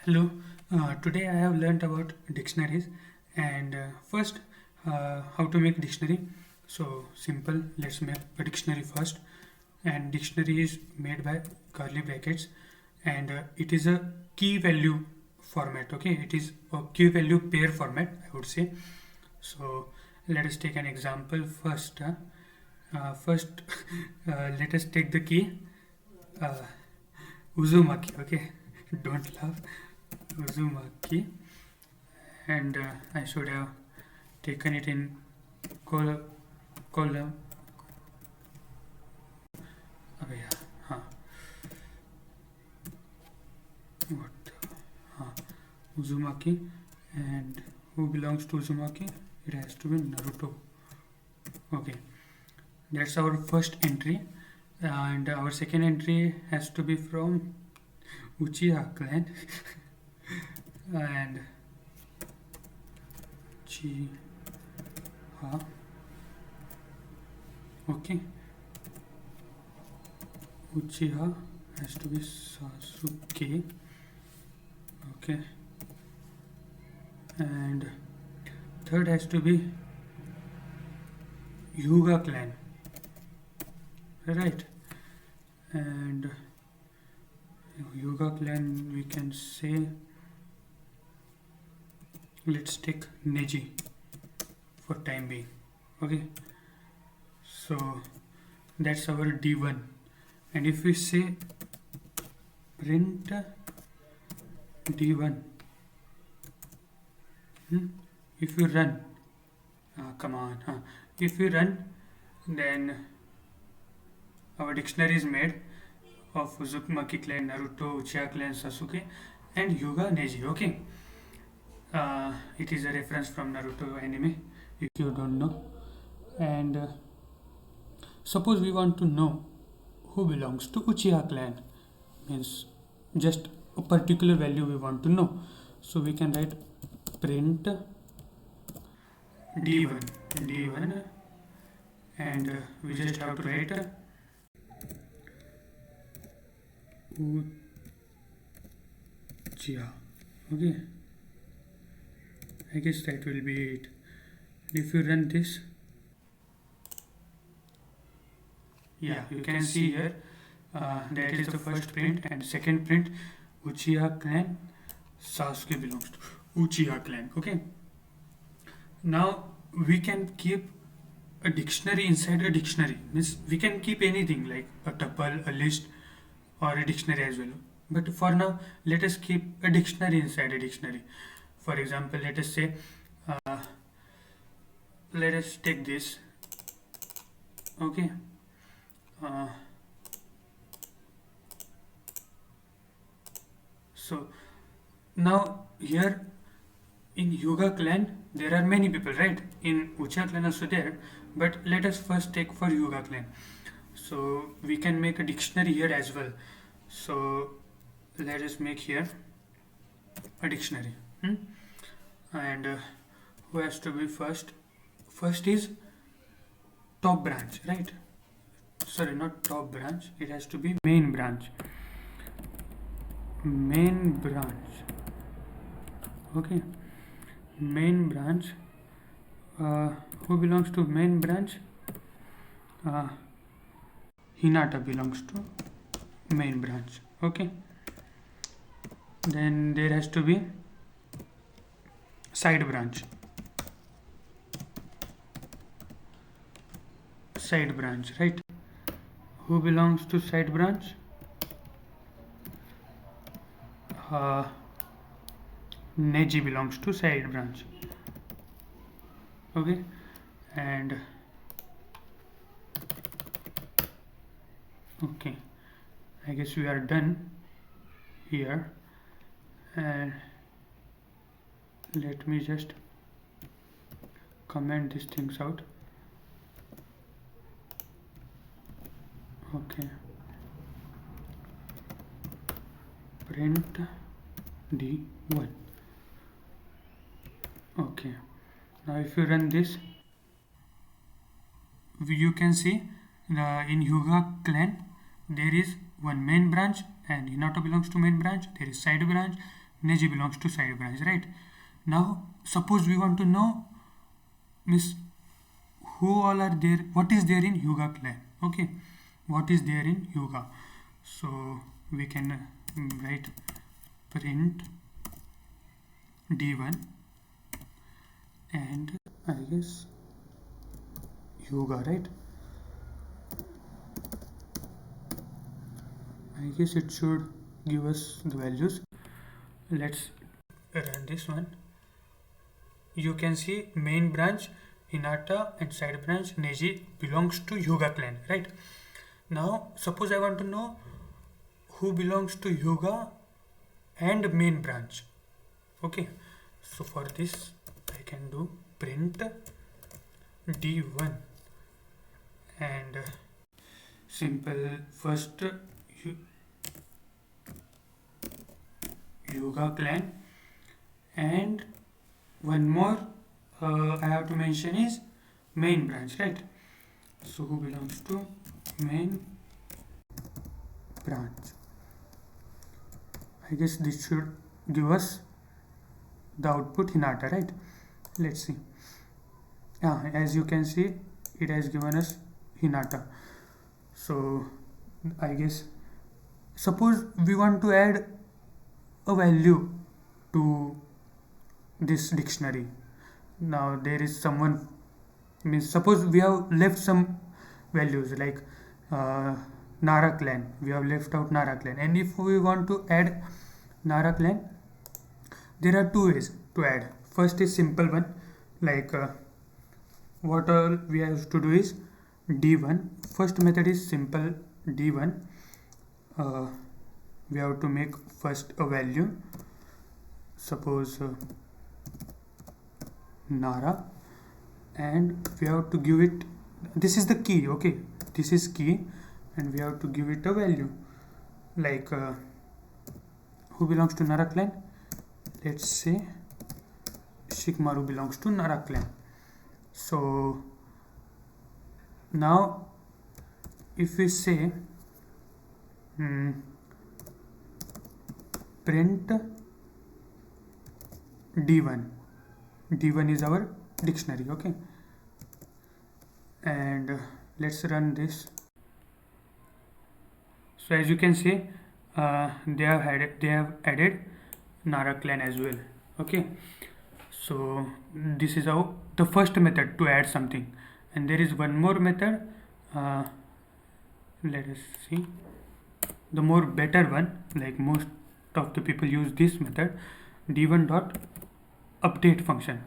Hello, today I have learnt about dictionaries and first how to make dictionary. So simple, let's make a dictionary first. And dictionary is made by curly brackets and it is a key value format. Okay, it is a key value pair format, I would say. So let us take an example first. First, let us take the key uh, Uzumaki. Okay, don't laugh. Uzumaki, and I should have taken it in column. Okay, yeah, huh. What? Uzumaki, and who belongs to Uzumaki? It has to be Naruto. Okay, that's our first entry, and our second entry has to be from Uchiha clan, and Uchiha. Okay, Uchiha has to be Sasuke. Okay, and third has to be Hyuga clan, right? And Hyuga clan, we can say, let's take Neji for time being. Okay, so that's our D1. And if we say print D1, if you run, come on, if you run, then our dictionary is made of Uzumaki clan, Naruto, Uchiha clan, Sasuke, and Hyuga Neji. Okay, it is a reference from Naruto anime, if you don't know. And suppose we want to know who belongs to Uchiha clan, means just a particular value we want to know. So we can write print D1, and we just have to write Uchiha. Okay, I guess that will be it. If you run this, yeah, you can see here that is the first print, and second print Uchiha clan, Sasuke belongs to Uchiha clan. Okay, now we can keep a dictionary inside a dictionary, means we can keep anything like a tuple, a list, or a dictionary as well. But for now, let us keep a dictionary inside a dictionary. For example, let us say, let us take this. Okay, uh, so now here in Hyuga clan there are many people, right? In Uchiha clan also there, but let us first take for Hyuga clan. So we can make a dictionary here as well. So let us make here a dictionary. And who has to be first? First is top branch, right? Sorry, not top branch, it has to be main branch. Main branch. Okay, main branch. Who belongs to main branch? uh, Hinata belongs to main branch. Okay, then there has to be side branch. Side branch, right? Who belongs to side branch? uh, Neji belongs to side branch. Okay, and okay, I guess we are done here, and let me just comment these things out. Okay, print D1. Okay, now if you run this, you can see in Hyuga clan there is one main branch, and Hinata belongs to main branch. There is side branch, Neji belongs to side branch, right? Now suppose we want to know miss who all are there, what is there in Hyuga clan. Okay, what is there in Hyuga? So we can write print d1 and I guess Hyuga, right? I guess it should give us the values. Let's run this one. You can see main branch Hinata and side branch Neji belongs to Hyuga clan, right? Now suppose I want to know who belongs to Hyuga and main branch. Okay, so for this I can do print d1 and simple first Hyuga clan, and one more I have to mention is main branch, right? So who belongs to main branch? I guess this should give us the output Hinata, right? Let's see. As you can see, it has given us Hinata. So I guess suppose we want to add a value to this dictionary. Now there is someone, means suppose we have left some values like Nara clan, we have left out Nara clan, and if we want to add Nara clan, there are two ways to add. First is simple one, like what all we have to do is d1. First method is simple d1. We have to make first a value, suppose Nara, and we have to give it, this is the key, okay, this is key, and we have to give it a value like who belongs to Nara clan. Let's say Shikamaru belongs to Nara clan. So now if we say print d1, d1 is our dictionary, okay, and let's run this. So as you can see, they have added Nara clan as well, okay. So this is how the first method to add something, and there is one more method. Let us see the more better one, like most of the people use this method, d1 dot update function.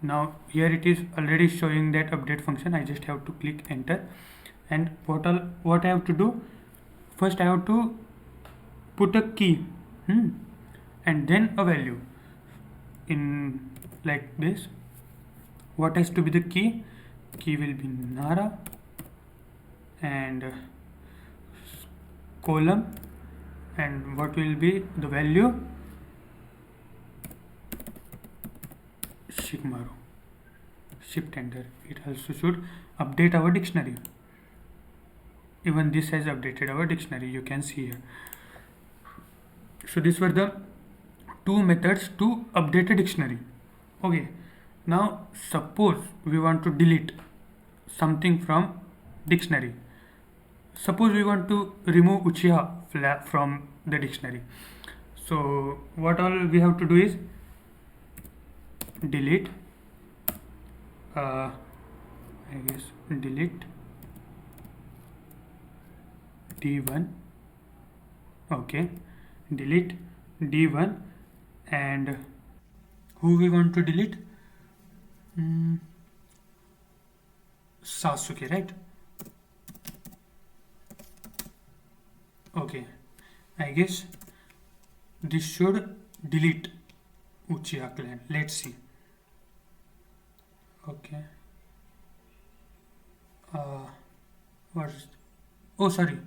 Now here it is already showing that update function. I just have to click enter, and what I have to do, first I have to put a key and then a value in like this. What has to be the key? Key will be Nara and column, and what will be the value? Shikamaru. Shift enter. It also should update our dictionary. Even this has updated our dictionary, you can see here. So these were the two methods to update a dictionary. Okay, now suppose we want to delete something from dictionary. Suppose we want to remove Uchiha from the dictionary. So what all we have to do is delete I guess delete d1, okay, delete d1, and who we want to delete? Sasuke, right? Okay, I guess this should delete Uchiha clan. Let's see. Okay. What is? Oh, sorry.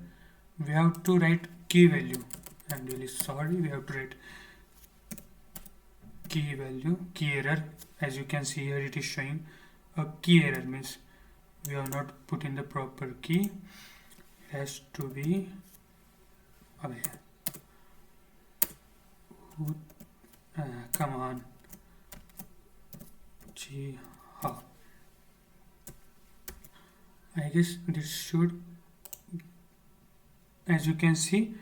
We have to write key value. I'm really sorry. We have to write key value, key error. As you can see here, it is showing a key error, means we have not put in the proper key. It has to be come on. Gee, ha. I guess this should, as you can see,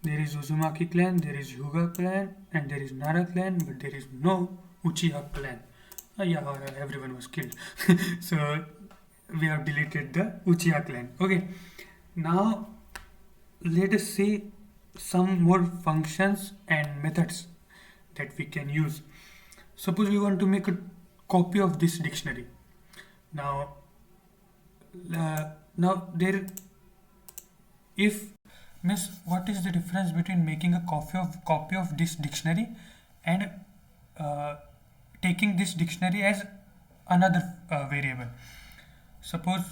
there is Uzumaki clan, there is Hyuga clan, and there is Nara clan, but there is no Uchiha clan. Yeah, everyone was killed. So we have deleted the Uchiha clan. Okay, now let us see some more functions and methods that we can use. Suppose we want to make a copy of this dictionary. Now, now there, if miss, what is the difference between making a copy of this dictionary and uh, taking this dictionary as another variable? Suppose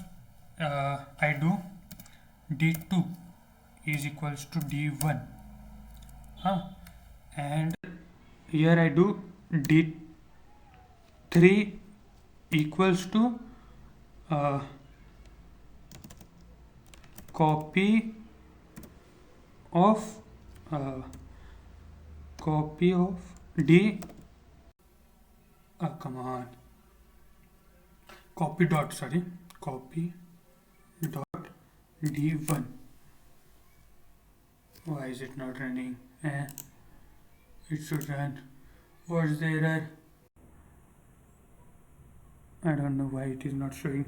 I do d2 is equals to d1, and here I do d3 equals to uh, copy of uh, d, come on, copy dot d1. Why is it not running? It should run. What's the error? I don't know why it is not showing.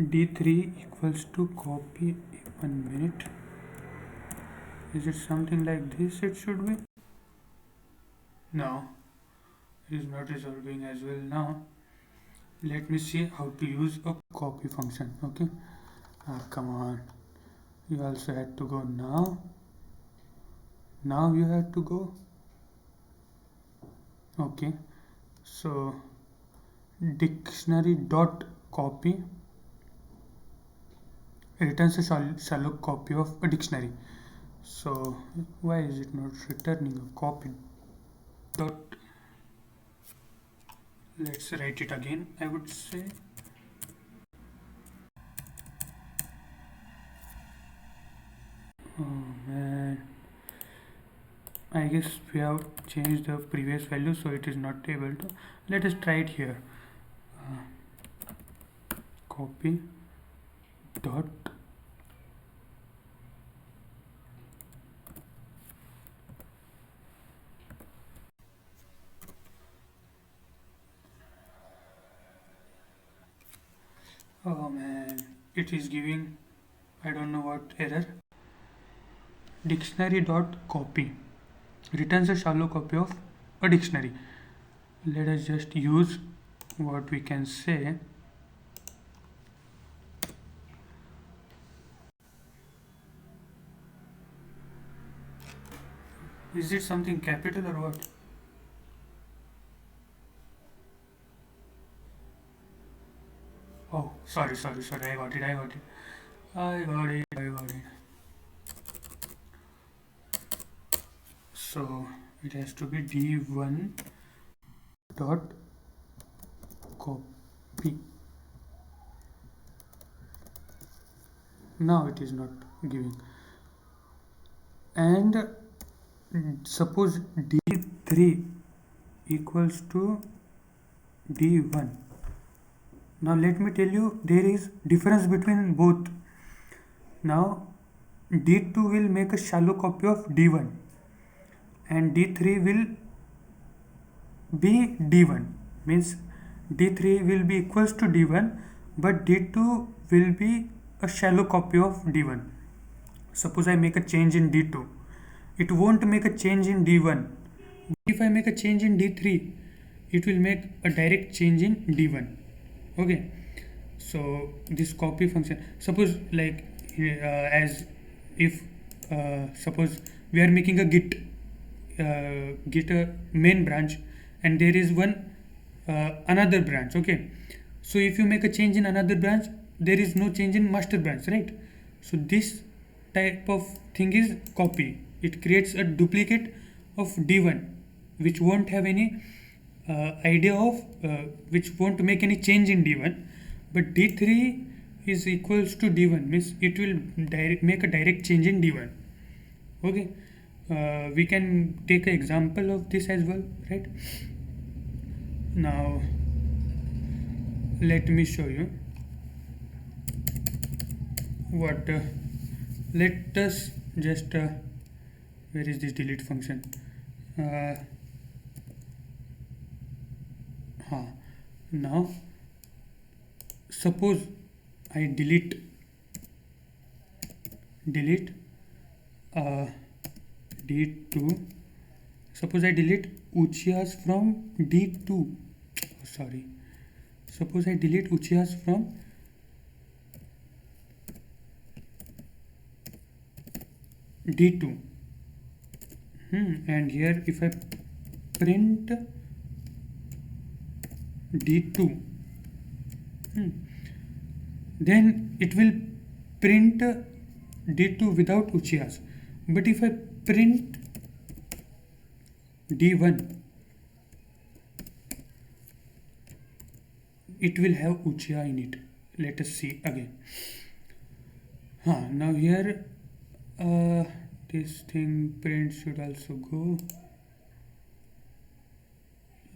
d3 equals to copy. 1 minute. Is it something like this? It should be. No, it is not resolving as well. Now let me see how to use a copy function. Okay, come on, you also had to go now. Now you have to go. Okay, so dictionary dot copy returns a shallow copy of a dictionary. So why is it not returning a copy dot? Let's write it again. I would say oh man, I guess we have changed the previous value, so it is not able to. Let us try it here. Copy dot oh man, it is giving I don't know what error. Dictionary dot copy returns a shallow copy of a dictionary. Let us just use what we can say. Is it something capital or what? Oh, sorry. I got it. So it has to be d1 dot copy. Now it is not giving. And suppose d3 equals to d1. Now let me tell you, there is difference between both. Now d2 will make a shallow copy of d1 and d3 will be d1, means d3 will be equals to d1 but d2 will be a shallow copy of d1. Suppose I make a change in d2, it won't make a change in d1. If I make a change in d3, it will make a direct change in d1. Okay, so this copy function, suppose like as if suppose we are making a git main branch and there is one another branch. Okay, so if you make a change in another branch, there is no change in master branch, right? So this type of thing is copy. It creates a duplicate of d1 which won't have any idea of which won't make any change in d1, but d3 is equals to d1, means it will make a direct change in d1. Okay, we can take an example of this as well, right? Now let me show you what let us just where is this delete function? Now suppose I delete uh, D2. Suppose I delete Uchiyas from D2. Sorry. Suppose I delete Uchiyas from D2. And here if I print D2, then it will print D2 without Uchiyas. But if I print D1, it will have Uchiya in it. Let us see again. Now here this thing print should also go.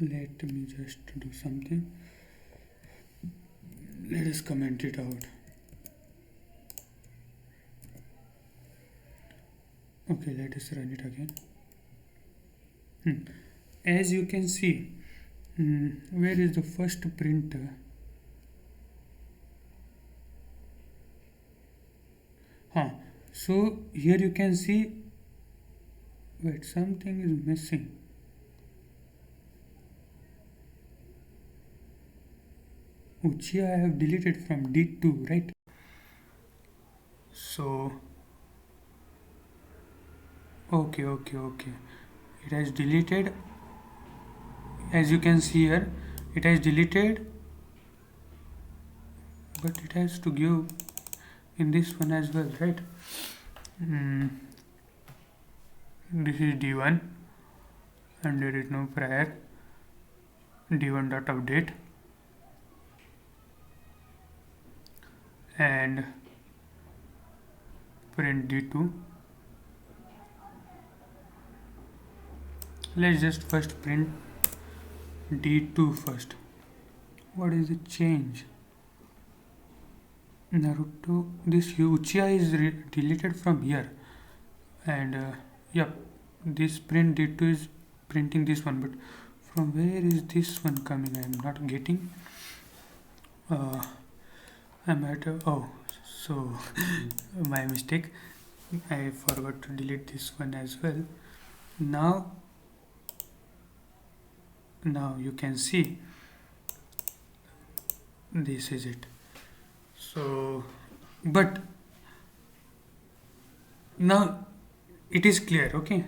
Let me just do something. Let us comment it out. Okay, let us run it again. As you can see, where is the first printer? So here you can see, wait, something is missing. Uchiha I have deleted from D2, right? So okay, it has deleted. As you can see here, it has deleted, but it has to give in this one as well, right? This is D1 and there is no prior. D1 dot update and print D2. Let's just first print D2 first. What is the change? Naruto, this Uchiha is deleted from here, and yep, this print D2 is printing this one, but from where is this one coming? I am not getting. I'm at so my mistake. I forgot to delete this one as well. Now you can see this is it. So but now it is clear, okay,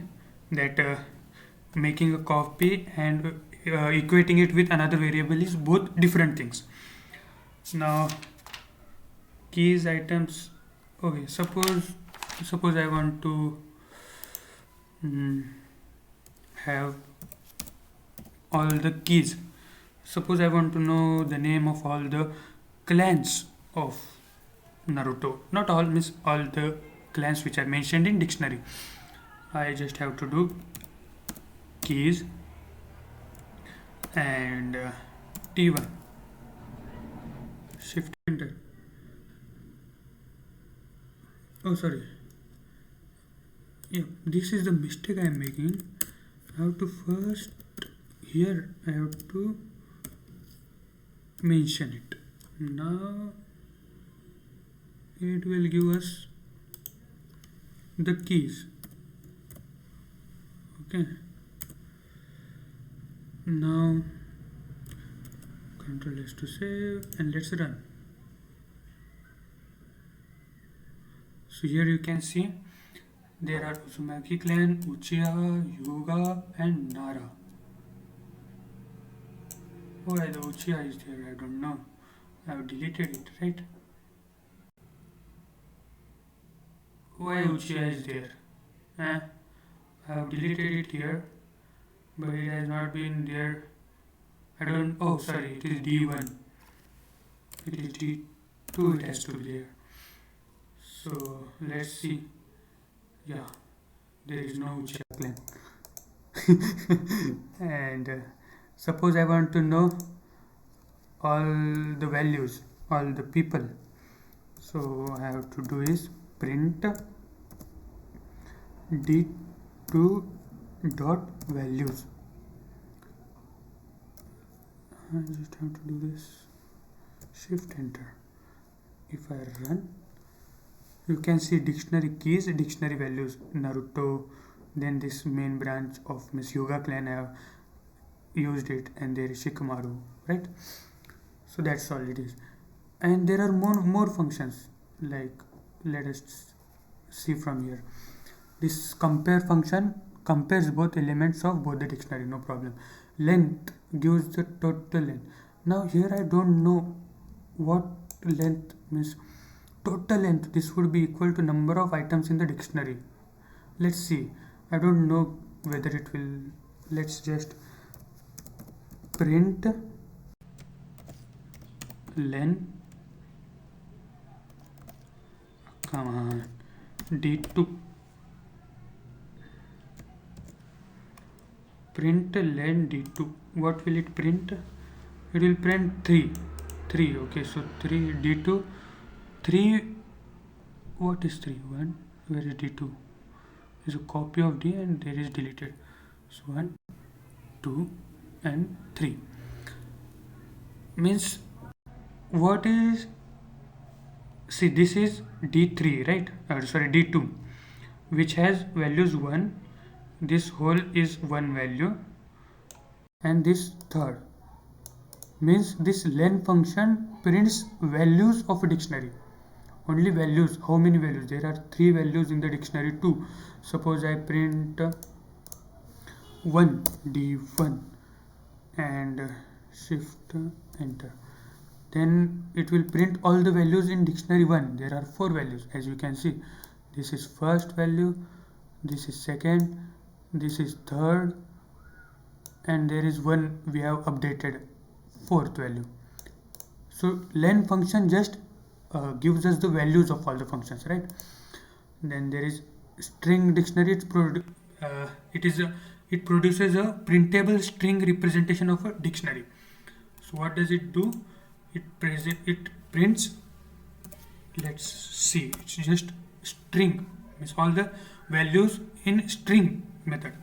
that making a copy and equating it with another variable is both different things. Now keys, items, okay, suppose I want to have all the keys. Suppose I want to know the name of all the clans of Naruto. Not all, means all the clans which are mentioned in dictionary. I just have to do keys and T1, shift enter. Oh sorry, yeah, this is the mistake I am making. I have to first, here I have to mention it. Now it will give us the keys. Okay, now Control S to save and let's run. So here you can see there are Uzumaki clan, Uchiha, Hyuga and Nara. Why the Uchiha is there, I don't know. I have deleted it, right? Why Uchiha is there? I have deleted it here, but it has not been there. I don't, oh sorry, it is D1. It is D2, it has to be there. So let's see. Yeah, there is no Uchiha clan. And suppose I want to know all the values, all the people. So I have to do is print d2 dot values. I just have to do this, shift enter. If I run, you can see dictionary keys, dictionary values, Naruto, then this main branch of Miss Yoga clan I have used it, and there is Shikamaru, right? So that's all it is. And there are more functions, like let us see from here. This compare function compares both elements of both the dictionary, no problem. Length gives the total length. Now here I don't know what length means. Total length, this would be equal to number of items in the dictionary. Let's see. I don't know whether it will. Let's just print len, come on, d2, print len d2. What will it print? It will print 3. Okay, so 3 d2, 3. What is 3? 1. Where is d2? Is a copy of d and there is deleted. So 1, 2 and 3 means what is, see, this is d3, right? Sorry, d2, which has values 1. This whole is 1 value, and this third means this len function prints values of a dictionary. Only values. How many values? There are 3 values in the dictionary too. Suppose I print 1 d1 and shift enter, then it will print all the values in dictionary 1. There are 4 values, as you can see. This is first value, this is second, this is third, and there is one we have updated, fourth value. So len function just gives us the values of all the functions, right? Then there is string dictionary. It produces a printable string representation of a dictionary. So what does it do? It prints, let's see, it's just string, means all the values in string method.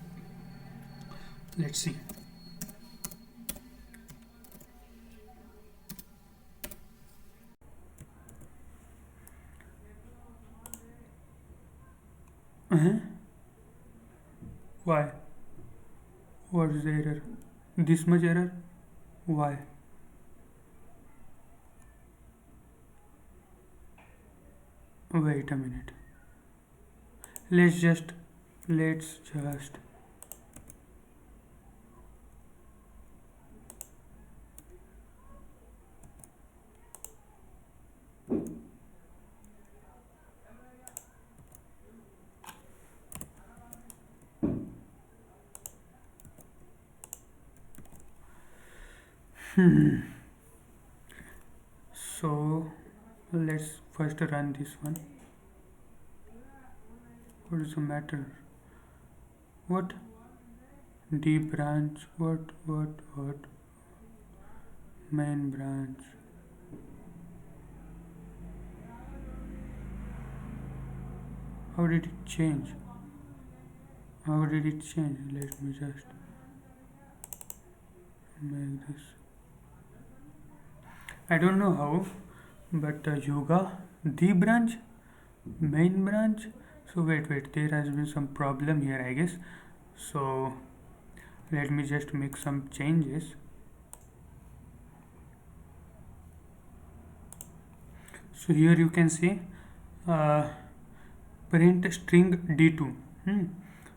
Let's see. Why? What is the error? This much error? Why? Wait a minute. Let's just so let's first run this one. What is the matter? What? D branch, what? Main branch. How did it change? Let me just make this. I don't know how, but yoga, the branch, main branch. So wait, there has been some problem here, I guess. So let me just make some changes. So here you can see print string d2.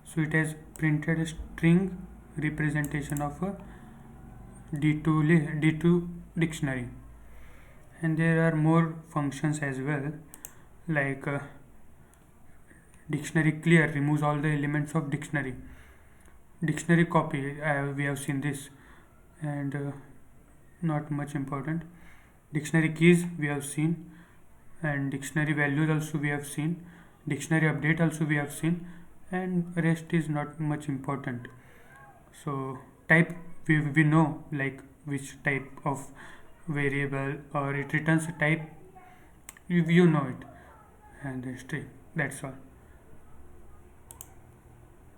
So it has printed a string representation of a d2 dictionary, and there are more functions as well, like dictionary clear removes all the elements of dictionary. Dictionary copy, we have seen this, and not much important. Dictionary keys we have seen, and dictionary values also we have seen. Dictionary update also we have seen, and rest is not much important. So type, we know like which type of variable, or it returns a type, you know it, and the string, that's all.